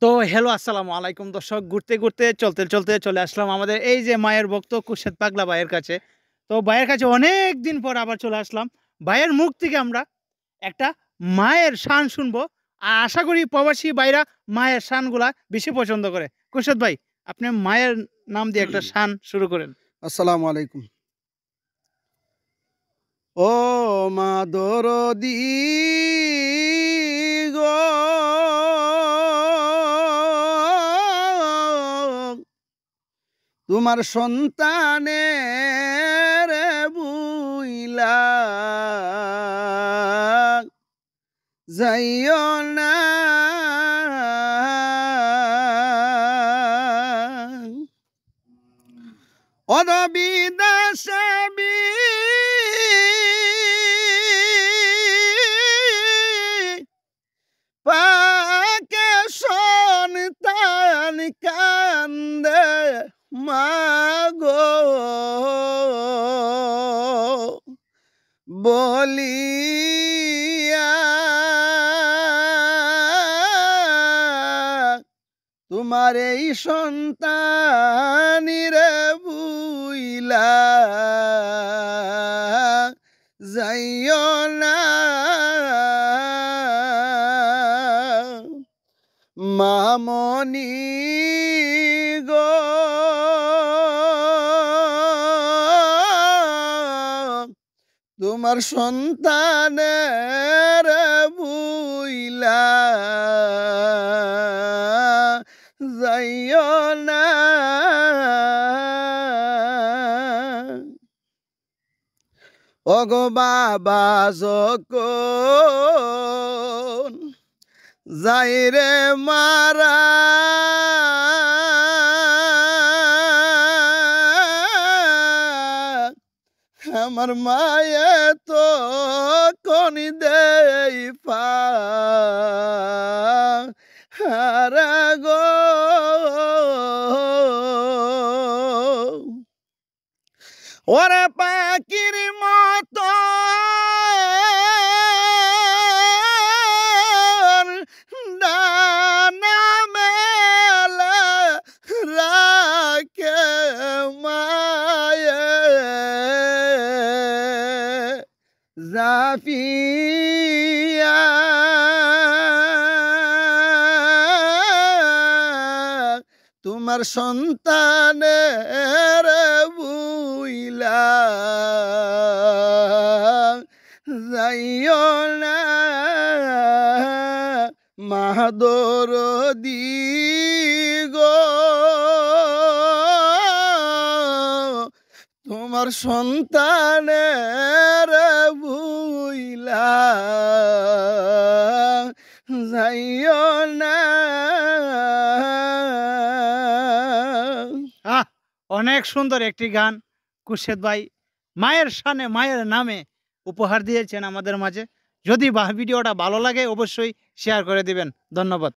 তো হ্যালো আসসালামু আলাইকুম দর্শক, ঘুরতে ঘুরতে চলতে চলতে চলে আসলাম আমাদের এই যে মায়ের ভক্ত খুরশেদ পাগলা ভাইয়ের কাছে। তো ভাইয়ের কাছে অনেক দিন পর আবার চলে আসলাম। ভাইয়ের মুখ থেকে আমরা একটা মায়ের শান শুনবো, আর আশা করি প্রবাসী ভাইরা মায়ের শানগুলা বেশি পছন্দ করে। খুরশেদ ভাই, আপনি মায়ের নাম দিয়ে একটা শান শুরু করেন। আসসালামু আলাইকুম। ও মা দরদি গো, তোমার সন্তানের বুইলা যাইও না, অদবিদাসে পাকে সন্তান কান্দে মাগো বলিয়া, তোমার এই সন্তানিরে বুইলা যাইও না, মামনি গো তোমার সন্তানের বুইলা যাইও না। ওগো বাবা যখন যাই রে মারা, আমার মায়ে তো কনি দেই হারা গো, ওরে পাখির মতো ডানা মেলে রাখে মায়ে জাফিয়া, তোমার সন্তানের বুইলা যাইও না, মাদরদি গো তোমার সন্তানের বুইলা যাইও না। অনেক সুন্দর একটি গান খুরশেদ ভাই মায়ের শানে মায়ের নামে উপহার দিয়েছেন আমাদের মাঝে। যদি ভিডিওটা ভালো লাগে অবশ্যই শেয়ার করে দিবেন। ধন্যবাদ।